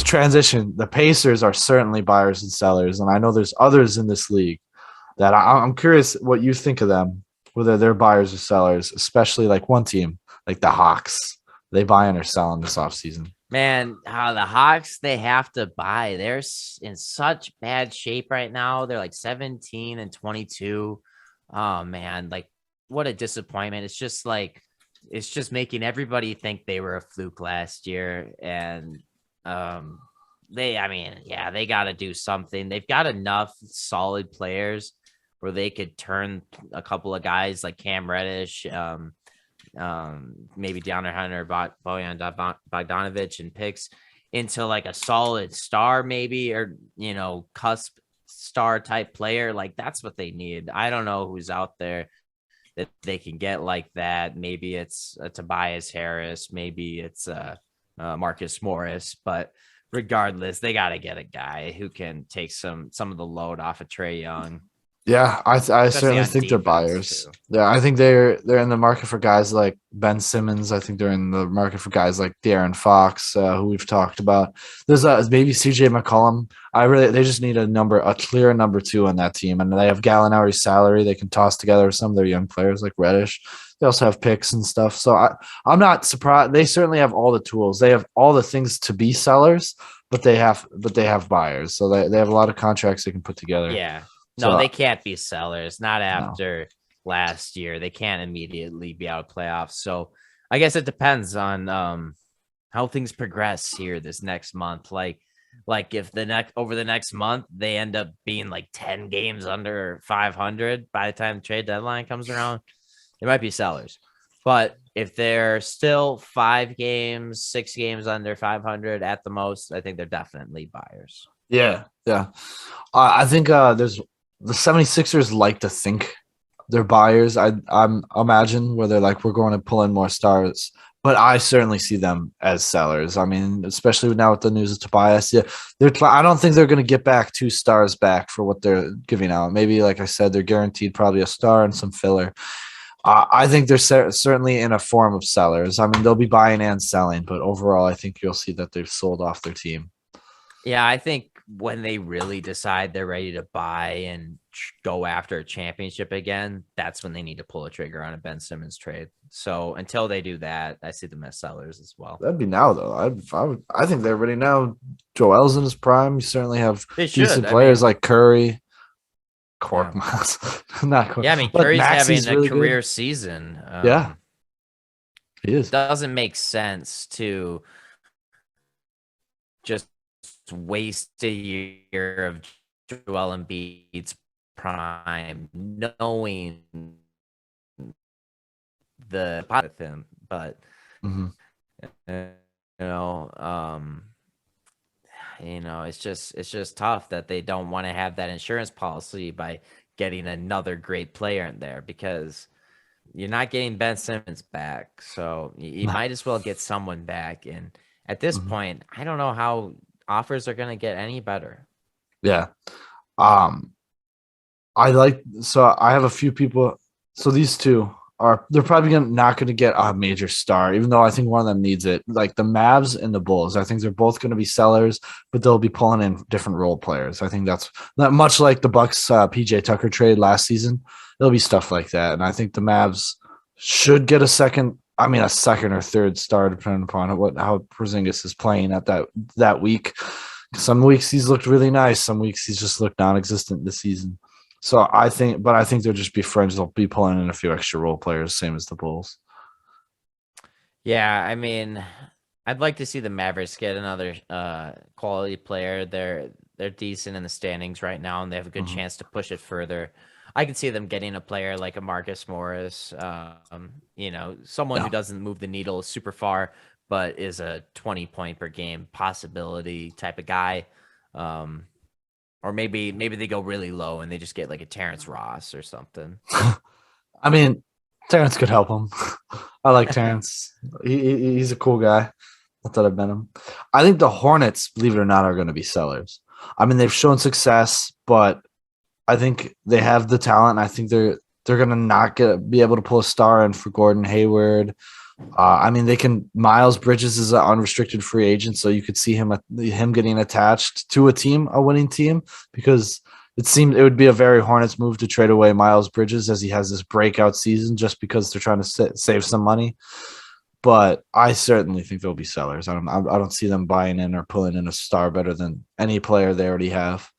transition. The Pacers are certainly buyers and sellers, and I know there's others in this league that I'm curious what you think of them, whether they're buyers or sellers, especially like one team, like the Hawks. They buying or selling this offseason? Man, the Hawks, they have to buy. They're in such bad shape right now. They're like 17 and 22. Oh man, like what a disappointment. It's just making everybody think they were a fluke last year. And they got to do something. They've got enough solid players where they could turn a couple of guys like Cam Reddish, maybe DeAndre Hunter, Bojan Bogdanovic, and picks into like a solid star, maybe, or cusp star type player. Like that's what they need. I don't know who's out there that they can get like that. Maybe it's Tobias Harris, maybe it's Marcus Morris, but regardless, they got to get a guy who can take some of the load off of Trae Young. Yeah, I Especially certainly on think they're defense buyers. too. Yeah, I think they're in the market for guys like Ben Simmons. I think they're in the market for guys like De'Aaron Fox, who we've talked about. There's maybe CJ McCollum. They just need a clear number two on that team, and they have Gallinari's salary. They can toss together some of their young players like Reddish. They also have picks and stuff. So I'm not surprised. They certainly have all the tools. They have all the things to be sellers, but they have buyers. So they have a lot of contracts they can put together. Yeah. No, So they can't be sellers. Not no. after last year. They can't immediately be out of playoffs. So I guess it depends on how things progress here this next month. Like if over the next month they end up being like 10 games under 500 by the time the trade deadline comes around, they might be sellers. But if they're still 6 games under 500 at the most, I think they're definitely buyers. Yeah, yeah. I think there's the 76ers like to think they're buyers. I'm imagine where they're like we're going to pull in more stars, but I certainly see them as sellers. I mean, especially now with the news of Tobias. Yeah, I don't think they're going to get back 2 stars back for what they're giving out. Maybe, like I said, they're guaranteed probably a star and some filler. I think they're certainly in a form of sellers. I mean, they'll be buying and selling, but overall, I think you'll see that they've sold off their team. Yeah, I think when they really decide they're ready to buy and go after a championship again, that's when they need to pull a trigger on a Ben Simmons trade. So until they do that, I see them as sellers as well. That'd be now though. I think they're ready now. Joel's in his prime. You certainly have They decent should. players like Curry, Yeah. Korkmaz, not Kork, Yeah, I mean, but Curry's having Maxi's a really career good. season. Yeah, he is. Doesn't make sense to just waste a year of Joel Embiid's prime, knowing the pot with him, but Mhm. you know, it's just tough that they don't want to have that insurance policy by getting another great player in there because you're not getting Ben Simmons back, so you might as well get someone back. And at this Mhm. point, I don't know how offers are going to get any better. Yeah. Um, I have a few people. So these two they're probably not going to get a major star, even though I think one of them needs it. Like the Mavs and the Bulls, I think they're both going to be sellers, but they'll be pulling in different role players. I think that's not much like the Bucks PJ Tucker trade last season. It'll be stuff like that, and I think the Mavs should get a second. I mean, a second or third star, depending upon how Porzingis is playing at that week. Some weeks he's looked really nice. Some weeks he's just looked non-existent this season. So I think they'll just be friends. They'll be pulling in a few extra role players, same as the Bulls. Yeah, I mean, I'd like to see the Mavericks get another quality player. They're decent in the standings right now, and they have a good Mhm. chance to push it further. I could see them getting a player like a Marcus Morris, someone who Yeah. doesn't move the needle super far, but is a 20-point per game possibility type of guy. Or maybe they go really low and they just get like a Terrence Ross or something. I mean, Terrence could help him. I like Terrence. He's a cool guy. I thought I've met him. I think the Hornets, believe it or not, are going to be sellers. I mean, they've shown success, but I think they have the talent. I think they're going to not be able to pull a star in for Gordon Hayward. I mean, they can. Miles Bridges is an unrestricted free agent, so you could see him getting attached to a team, a winning team, because it seemed it would be a very Hornets move to trade away Miles Bridges as he has this breakout season, just because they're trying to save some money. But I certainly think they'll be sellers. I don't see them buying in or pulling in a star better than any player they already have.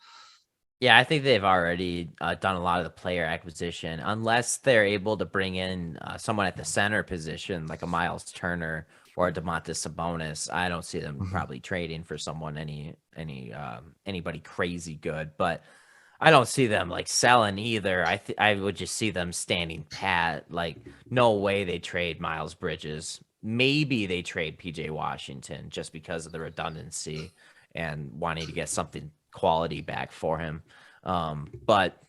Yeah, I think they've already done a lot of the player acquisition, unless they're able to bring in someone at the center position, like a Miles Turner or a Domantas Sabonis. I don't see them Mhm. probably trading for someone anybody crazy good, but I don't see them like selling either. I would just see them standing pat. Like, no way they trade Miles Bridges. Maybe they trade PJ Washington just because of the redundancy and wanting to get something quality back for him. But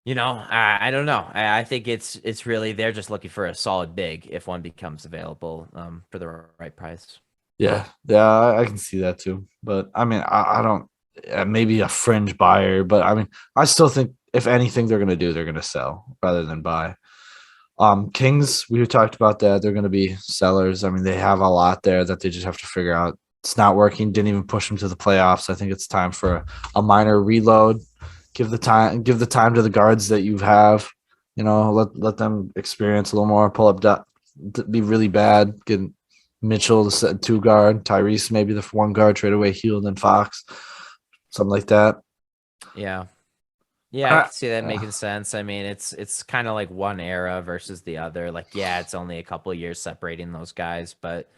I don't know. I think it's really they're just looking for a solid big if one becomes available for the right price. Yeah, I can see that too. But I mean, I don't. Maybe a fringe buyer, but I mean, I still think if anything they're gonna do, they're gonna sell rather than buy. Kings, we talked about that. They're gonna be sellers. I mean, they have a lot there that they just have to figure out. It's not working. Didn't even push them to the playoffs. I think it's time for a minor reload. Give the time to the guards that you have. Let them experience a little more. Pull up, be really bad. Get Mitchell to set two guard. Tyrese maybe the one guard. Trade away Heald and Fox, something like that. Yeah. Yeah, I Uh, can see that making sense. I mean, it's kind of like one era versus the other. Like, yeah, it's only a couple of years separating those guys, but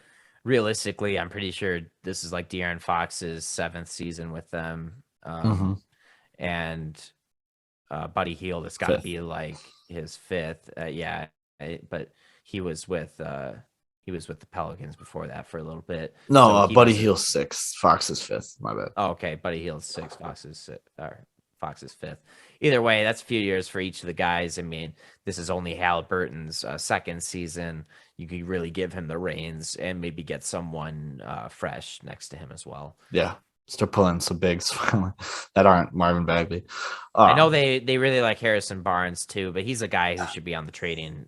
realistically, I'm pretty sure this is like De'Aaron Fox's seventh season with them. mhm. And Buddy Hield, it's got to Fifth. be like his fifth. Yeah, but he was with the Pelicans before that for a little bit, No, so he Buddy doesn't. Hield sixth. Fox is fifth. My bad. Oh, okay, Buddy Hield's six, Fox's fifth. Either way, that's a few years for each of the guys. I mean, this is only Halliburton's second season. You could really give him the reins and maybe get someone fresh next to him as well. Yeah, start pulling some bigs that aren't Marvin Bagley. I know Um, they really like Harrison Barnes too, but he's a guy who should be on the trading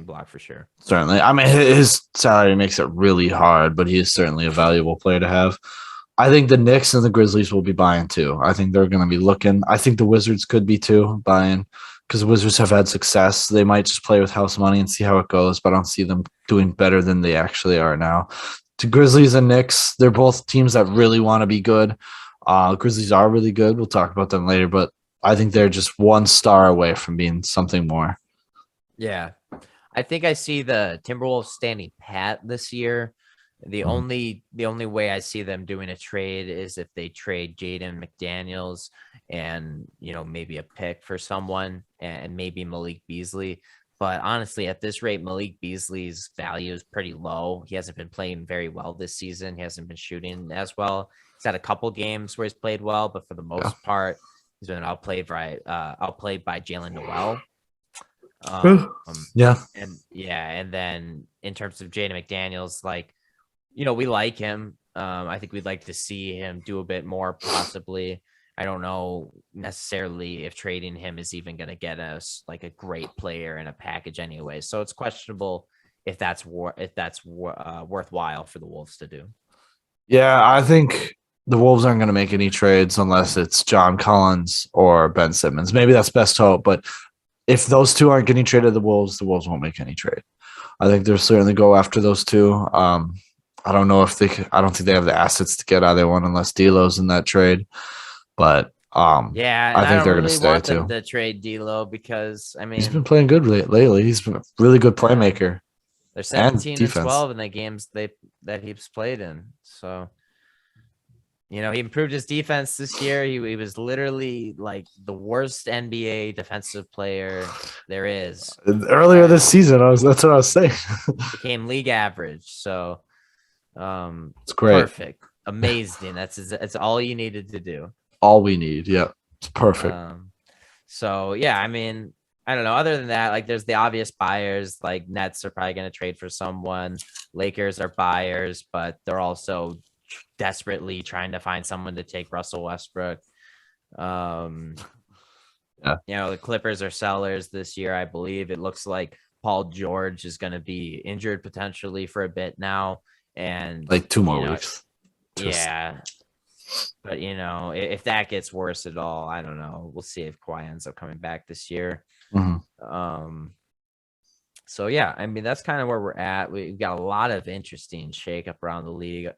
block for sure. Certainly. I mean, his salary makes it really hard, but he is certainly a valuable player to have. I think the Knicks and the Grizzlies will be buying too. I think they're going to be looking. I think the Wizards could be too buying because the Wizards have had success. They might just play with house money and see how it goes, but I don't see them doing better than they actually are now. To Grizzlies and Knicks, they're both teams that really want to be good. Grizzlies are really good. We'll talk about them later, but I think they're just one star away from being something more. Yeah, I think I see the Timberwolves standing pat this year. Mhm. The only way I see them doing a trade is if they trade Jaden McDaniels and maybe a pick for someone and maybe Malik Beasley. But honestly, at this rate, Malik Beasley's value is pretty low. He hasn't been playing very well this season. He hasn't been shooting as well. He's had a couple games where he's played well, but for the Yeah. most part, he's been outplayed by Jalen Noel. Yeah. Um, Yeah. and then in terms of Jaden McDaniels, like, we like him. I think we'd like to see him do a bit more, possibly. I don't know necessarily if trading him is even going to get us like a great player in a package anyway. So it's questionable if that's worthwhile for the Wolves to do. Yeah, I think the Wolves aren't going to make any trades unless it's John Collins or Ben Simmons. Maybe that's best hope, but if those two aren't getting traded to the Wolves won't make any trade. I think they'll certainly go after those two. I don't know if I don't think they have the assets to get either one unless D'Lo's in that trade, but Yeah, and I I think don't they're going to really stay want them too. to trade D'Lo because I He's been mean, playing good lately. He's been a really good yeah, playmaker they're and 17 and defense. 12 in the games that he's played in. So he improved his defense this year. He was literally like the worst NBA defensive player there is. Earlier this And season, that's what I was saying. became league average. So It's great. perfect. Amazing. That's all you needed to do. All we need. Yeah, it's perfect. So yeah, I mean, I don't know. Other than that, like there's the obvious buyers, like Nets are probably going to trade for someone. Lakers are buyers, but they're also desperately trying to find someone to take Russell Westbrook. Um, Yeah. the Clippers are sellers this year, I believe. It looks like Paul George is going to be injured potentially for a bit now, and Like 2 more you know, weeks. yeah. But if that gets worse at all, I don't know. We'll see if Kawhi ends up coming back this year. Mhm. So yeah, I mean that's kind of where we're at. We've got a lot of interesting shakeup around the league.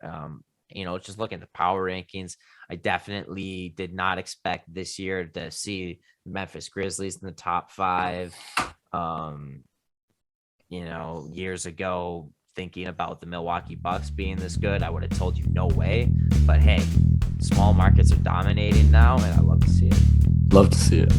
Just looking at the power rankings, I definitely did not expect this year to see Memphis Grizzlies in the top 5. Years ago, thinking about the Milwaukee Bucks being this good, I would have told you no way. But hey, small markets are dominating now, and I love to see it. Love to see it.